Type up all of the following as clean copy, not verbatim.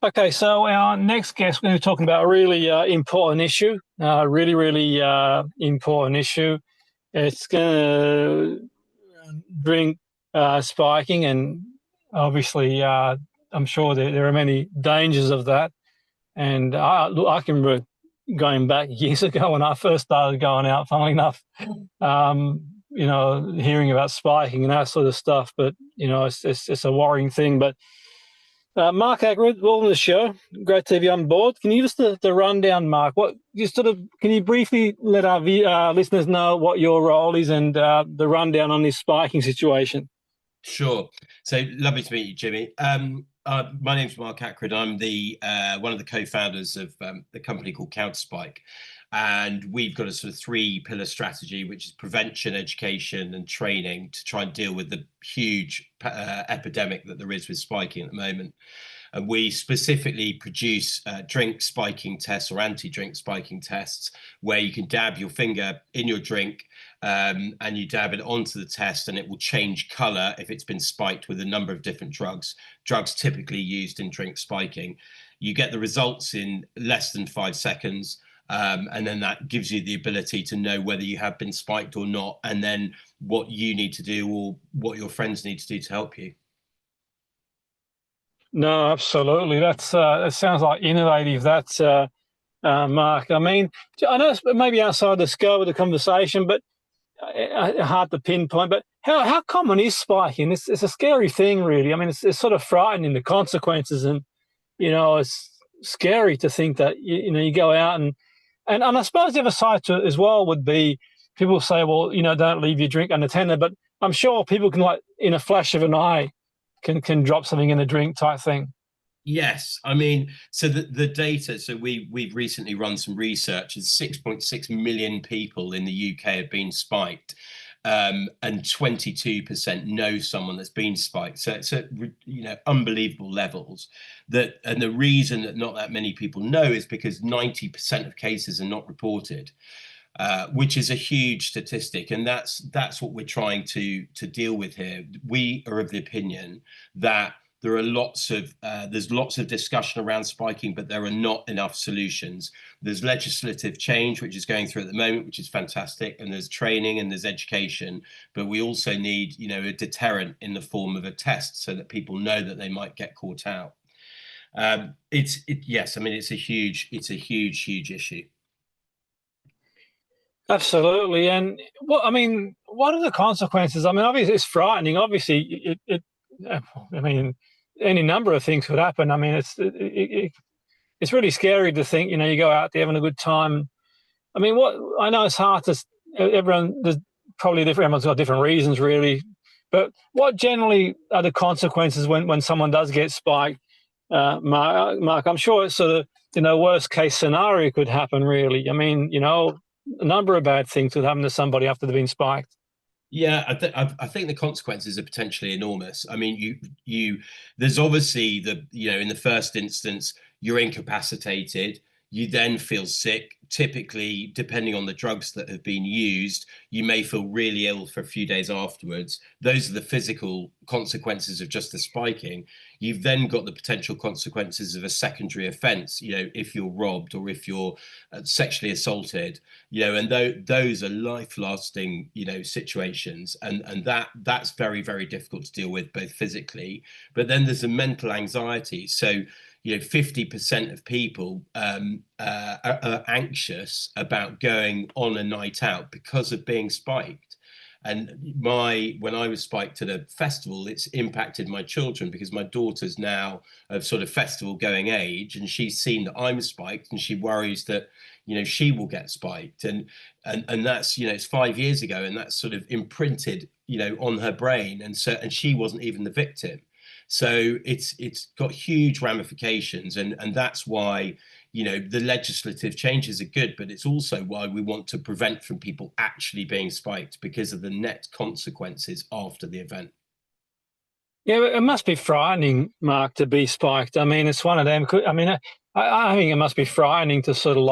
Okay, so our next guest, we're going to be talking about a really important issue, really important issue. It's going to bring spiking, and obviously, I'm sure there are many dangers of that. And look, I can remember going back years ago when I first started going out, funnily enough, hearing about spiking and that sort of stuff. But, it's a worrying thing. But Mark Ackred, welcome to the show. Great to have you on board. Can you give us the rundown, Mark? Can you briefly let our listeners know what your role is and the rundown on this spiking situation? Sure. So lovely to meet you, Jimmy. My name's Mark Ackred. I'm the one of the co-founders of the company called CounterSpike. And we've got a sort of three-pillar strategy, which is prevention, education, and training to try and deal with the huge epidemic that there is with spiking at the moment. And we specifically produce drink spiking tests or anti-drink spiking tests, where you can dab your finger in your drink and you dab it onto the test, and it will change color if it's been spiked with a number of different drugs typically used in drink spiking. You get the results in less than 5 seconds. And then that gives you the ability to know whether you have been spiked or not, and then what you need to do or what your friends need to do to help you. No, absolutely. That sounds like innovative. That's Mark. I mean, I know it's maybe outside the scope of the conversation, but hard to pinpoint. But how common is spiking? It's a scary thing, really. I mean, it's sort of frightening, the consequences, and it's scary to think that you go out and I suppose the other side to it as well would be people say, well, don't leave your drink unattended. But I'm sure people can, like, in a flash of an eye, can drop something in the drink type thing. Yes, I mean, so the data. So we've recently run some research. It's 6.6 million people in the UK have been spiked, and 22% know someone that's been spiked. So it's at unbelievable levels. And the reason that not that many people know is because 90% of cases are not reported. Which is a huge statistic, and that's what we're trying to deal with here. We are of the opinion that there are there's lots of discussion around spiking, but there are not enough solutions. There's legislative change which is going through at the moment, which is fantastic, and there's training and there's education, but we also need a deterrent in the form of a test so that people know that they might get caught out. Yes, I mean, it's a huge issue. Absolutely. And what are the consequences? I mean, obviously it's frightening. Obviously, I mean, any number of things could happen. I mean, it's really scary to think. You go out there having a good time. I mean, I know it's hard to there's probably everyone's got different reasons, really. But what generally are the consequences when someone does get spiked, Mark? I'm sure it's sort of worst case scenario could happen. Really, I mean, a number of bad things could happen to somebody after they've been spiked. Yeah, I think the consequences are potentially enormous. I mean, there's obviously in the first instance, you're incapacitated. You then feel sick. Typically, depending on the drugs that have been used, you may feel really ill for a few days afterwards. Those are the physical consequences of just the spiking. You've then got the potential consequences of a secondary offence, if you're robbed or if you're sexually assaulted, and those are life-lasting, situations. And that's very, very difficult to deal with, both physically, but then there's a mental anxiety. So 50% of people are anxious about going on a night out because of being spiked. And when I was spiked at a festival, it's impacted my children because my daughter's now of sort of festival going age, and she's seen that I'm spiked, and she worries that she will get spiked, and that's it's 5 years ago, and that's sort of imprinted on her brain, and she wasn't even the victim. So it's got huge ramifications, and that's why the legislative changes are good, but it's also why we want to prevent from people actually being spiked because of the net consequences after the event. Yeah, it must be frightening, Mark, to be spiked. I mean, it's one of them. I mean, I think it must be frightening to sort of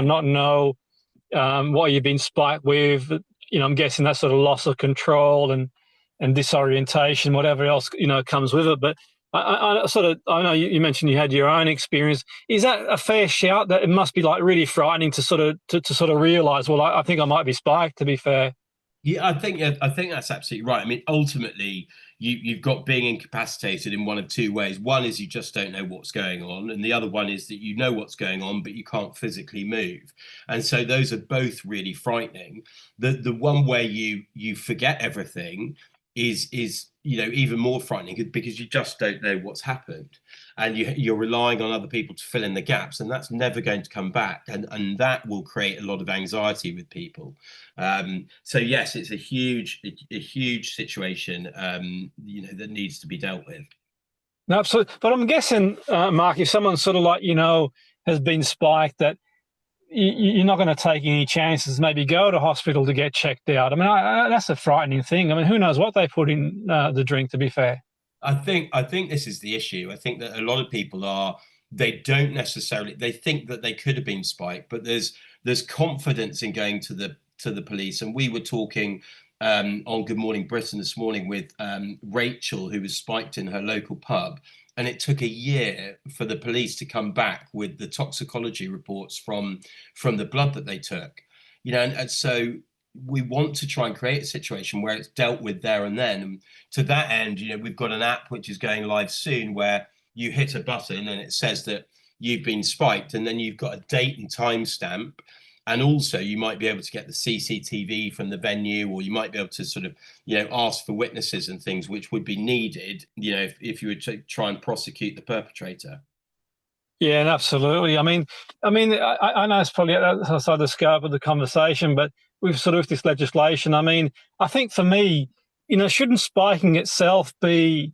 not know what you've been spiked with. I'm guessing that sort of loss of control and disorientation, whatever else comes with it. But I know you mentioned you had your own experience. Is that a fair shout? That it must be like really frightening to sort of realize, well, I think I might be spiked. To be fair. Yeah, I think that's absolutely right. I mean, ultimately, you've got being incapacitated in one of two ways. One is you just don't know what's going on, and the other one is that you know what's going on, but you can't physically move. And so those are both really frightening. The one where you forget everything is even more frightening because you just don't know what's happened, and you're relying on other people to fill in the gaps, and that's never going to come back, and that will create a lot of anxiety with people. So yes, it's a huge situation, that needs to be dealt with. No, absolutely. But I'm guessing, Mark, if someone sort of like has been spiked, that you're not going to take any chances. Maybe go to hospital to get checked out. I mean, that's a frightening thing. I mean, who knows what they put in the drink? To be fair. I think this is the issue. I think that a lot of people they don't necessarily they think that they could have been spiked, but there's confidence in going to the police. And we were talking on Good Morning Britain this morning with Rachel, who was spiked in her local pub, and it took a year for the police to come back with the toxicology reports from the blood that they took. And so we want to try and create a situation where it's dealt with there and then. And to that end, we've got an app which is going live soon where you hit a button and it says that you've been spiked, and then you've got a date and time stamp. And also, you might be able to get the CCTV from the venue, or you might be able to sort of, ask for witnesses and things which would be needed, if you were to try and prosecute the perpetrator. Yeah, and absolutely. I know it's probably outside the scope of the conversation, but with sort of this legislation, I mean, I think for me, shouldn't spiking itself be,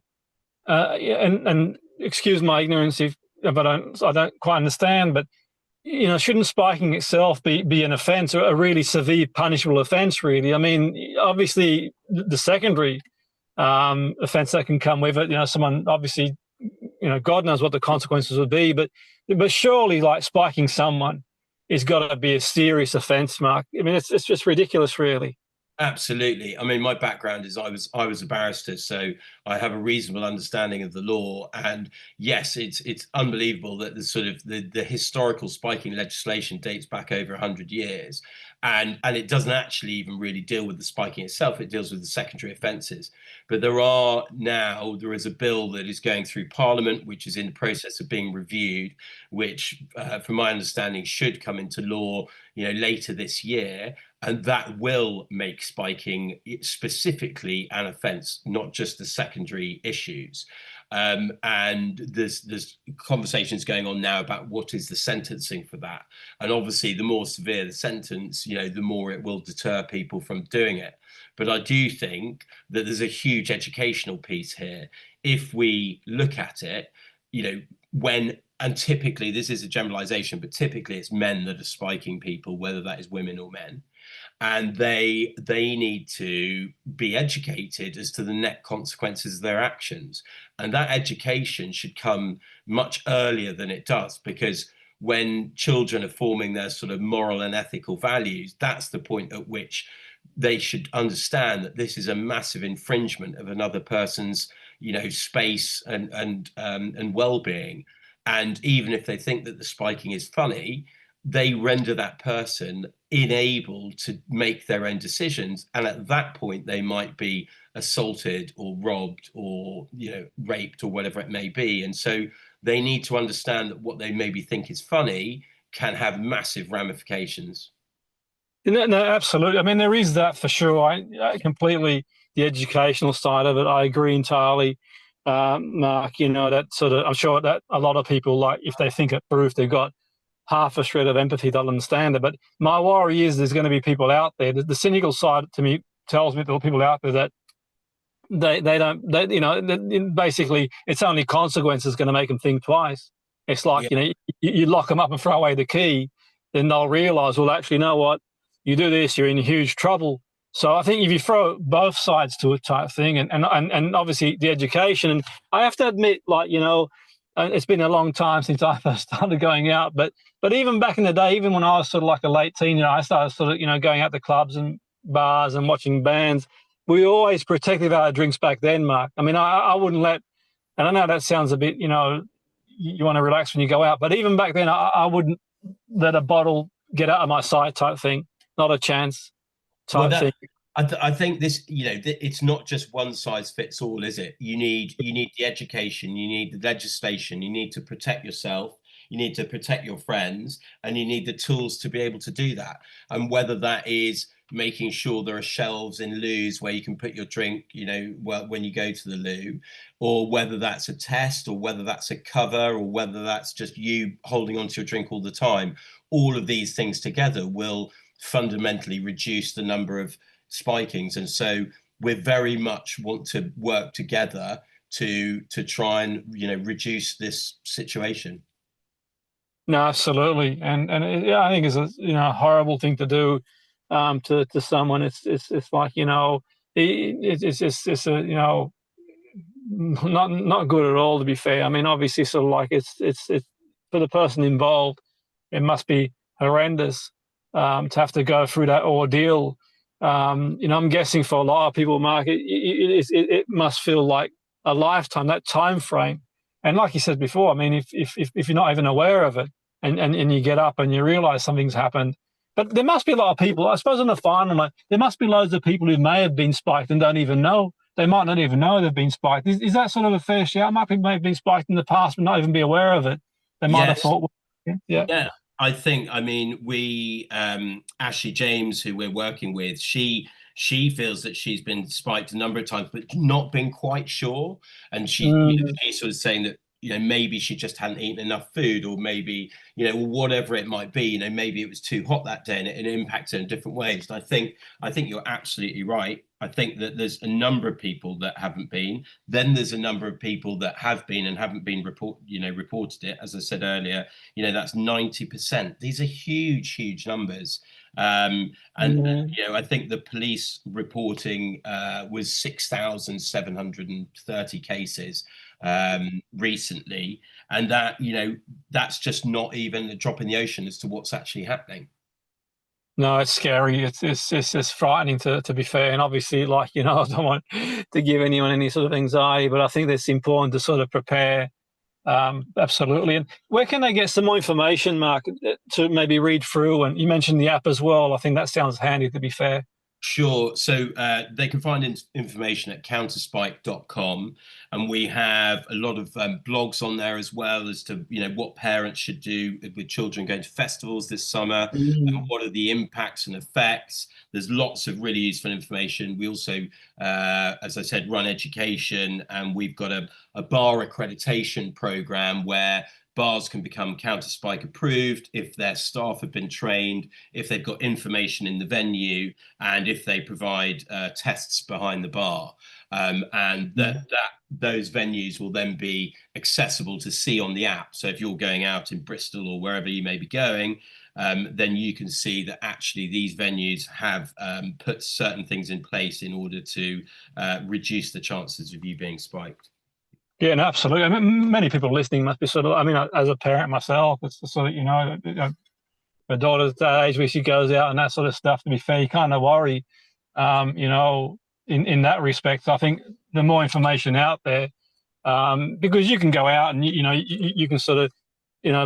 and excuse my ignorance if I don't quite understand, but shouldn't spiking itself be an offence, or a really severe punishable offence? Really, I mean, obviously the secondary offence that can come with it. Someone obviously, God knows what the consequences would be, but surely, like, spiking someone is got to be a serious offence, Mark. I mean, it's just ridiculous, really. Absolutely. I mean, my background is I was a barrister, so I have a reasonable understanding of the law. And yes, it's unbelievable that the historical spiking legislation dates back over 100 years, and it doesn't actually even really deal with the spiking itself. It deals with the secondary offences. But there is a bill that is going through Parliament, which is in the process of being reviewed, which, from my understanding, should come into law, later this year. And that will make spiking specifically an offence, not just the secondary issues. And there's conversations going on now about what is the sentencing for that. And obviously, the more severe the sentence, the more it will deter people from doing it. But I do think that there's a huge educational piece here. If we look at it, and typically this is a generalization, but typically it's men that are spiking people, whether that is women or men, and they need to be educated as to the net consequences of their actions. And that education should come much earlier than it does, because when children are forming their sort of moral and ethical values, that's the point at which they should understand that this is a massive infringement of another person's space and well-being. And even if they think that the spiking is funny, they render that person enabled to make their own decisions. And at that point, they might be assaulted or robbed or, raped or whatever it may be. And so they need to understand that what they maybe think is funny can have massive ramifications. No, absolutely. I mean, there is that for sure. I completely, the educational side of it, I agree entirely, Mark. That sort of, I'm sure that a lot of people, like, if they think it proof, they've got half a shred of empathy, they'll understand it. But my worry is there's going to be people out there. The cynical side to me tells me there are people out there that they don't, basically it's only consequences going to make them think twice. It's like, Yeah. you lock them up and throw away the key, then they'll realise, well, actually, you know what? You do this, you're in huge trouble. So I think if you throw both sides to it type thing, and obviously the education, and I have to admit, like, it's been a long time since I first started going out, but even back in the day, even when I was sort of like a late teen, I started sort of, going out to clubs and bars and watching bands. We always protected our drinks back then, Mark. I mean, I wouldn't let And I know that sounds a bit, you want to relax when you go out, but even back then, I wouldn't let a bottle get out of my sight type thing. Not a chance Well, type thing. that I think this, it's not just one size fits all, is it? You need the education, you need the legislation, you need to protect yourself, you need to protect your friends, and you need the tools to be able to do that. And whether that is making sure there are shelves in loos where you can put your drink, when you go to the loo, or whether that's a test, or whether that's a cover, or whether that's just you holding onto your drink all the time, all of these things together will fundamentally reduce the number of spikings. And so we very much want to work together to try and reduce this situation. No, absolutely, yeah, I think it's a horrible thing to do to someone. It's like it's a not good at all, to be fair. I mean, obviously, sort of like it's for the person involved, it must be horrendous to have to go through that ordeal. I'm guessing for a lot of people, Mark, it must feel like a lifetime, that time frame. And like you said before, I mean, if you're not even aware of it, and you get up and you realize something's happened, but there must be a lot of people, I suppose, in the final, like, there must be loads of people who may have been spiked and don't even know. They might not even know they've been spiked. Is that sort of a fair shout? Might may have been spiked in the past, but not even be aware of it. They might have Yes. thought, yeah. Yeah, I mean, we Ashley James, who we're working with, she feels that she's been spiked a number of times, but not been quite sure. And Mm, she's sort of saying that maybe she just hadn't eaten enough food, or maybe whatever it might be. Maybe it was too hot that day and it impacted in different ways. And I think you're absolutely right. I think that there's a number of people that haven't been. Then there's a number of people that have been and haven't been reported it. As I said earlier, that's 90%. These are huge, huge numbers. And mm. I think the police reporting was 6,730 cases recently, and that's just not even a drop in the ocean as to what's actually happening. No, it's scary. It's frightening to be fair. And obviously, like, I don't want to give anyone any sort of anxiety, but I think it's important to sort of prepare. Absolutely. And where can they get some more information, Mark, to maybe read through? And you mentioned the app as well. I think that sounds handy, to be fair. Sure. So they can find information at counterspike.com, and we have a lot of blogs on there, as well as to what parents should do with children going to festivals this summer, and Mm. what are the impacts and effects. There's lots of really useful information. We also, as I said, run education, and we've got a bar accreditation program where bars can become CounterSpike approved if their staff have been trained, if they've got information in the venue, and if they provide tests behind the bar. And those venues will then be accessible to see on the app. So if you're going out in Bristol or wherever you may be going, then you can see that actually these venues have put certain things in place in order to reduce the chances of you being spiked. Yeah, no, absolutely. I mean, many people listening must be sort of, I mean, as a parent myself, it's sort of, my daughter's that age where she goes out and that sort of stuff. To be fair, you kind of worry, in that respect. So I think the more information out there, because you can go out and you can sort of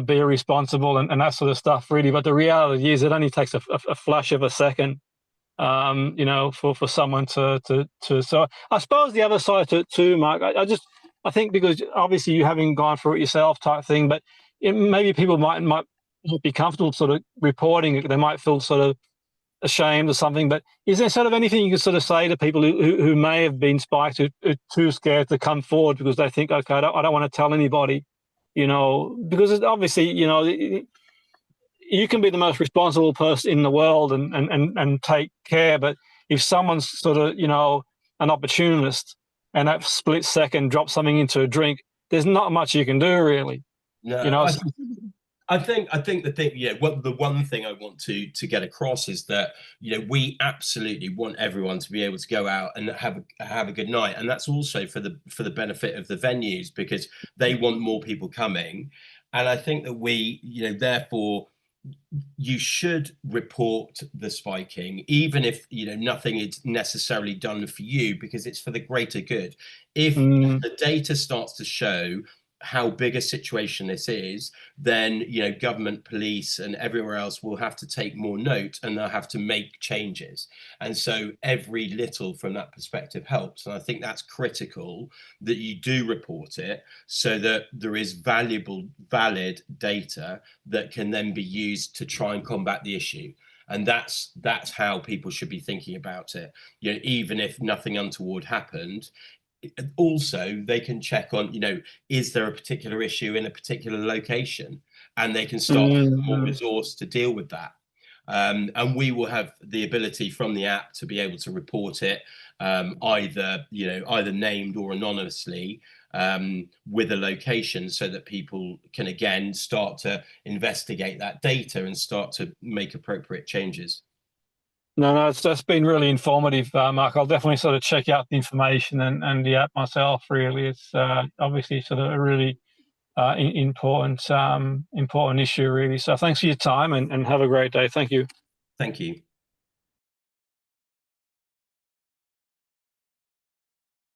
be responsible and that sort of stuff, really. But the reality is, it only takes a flash of a second, for someone to. So I suppose the other side to it too, Mark. I think, because obviously you haven't gone through it yourself, type thing, but maybe people might not be comfortable sort of reporting it. They might feel sort of ashamed or something. But is there sort of anything you can sort of say to people who may have been spiked, who are too scared to come forward because they think, okay, I don't want to tell anybody, because it's obviously, you can be the most responsible person in the world and take care, but if someone's sort of, an opportunist, and that split second drops something into a drink, there's not much you can do, really. You No, know, I think the thing, the one thing I want to get across is that we absolutely want everyone to be able to go out and have a good night, and that's also for the benefit of the venues, because they want more people coming, and I think that we therefore you should report the spiking, even if nothing is necessarily done for you, because it's for the greater good. If Mm, the data starts to show how big a situation this is, then government, police, and everywhere else will have to take more note, and they'll have to make changes. And so every little from that perspective helps. And I think that's critical, that you do report it, so that there is valuable, valid data that can then be used to try and combat the issue. And that's how people should be thinking about it. Even if nothing untoward happened, also they can check on, is there a particular issue in a particular location, and they can start to put more mm, resource to deal with that. And we will have the ability from the app to be able to report it, either named or anonymously, with a location, so that people can again start to investigate that data and start to make appropriate changes. No, that's been really informative, Mark. I'll definitely sort of check out the information and the app myself. Really, it's obviously sort of a really important issue, really. So thanks for your time, and have a great day. Thank you. Thank you.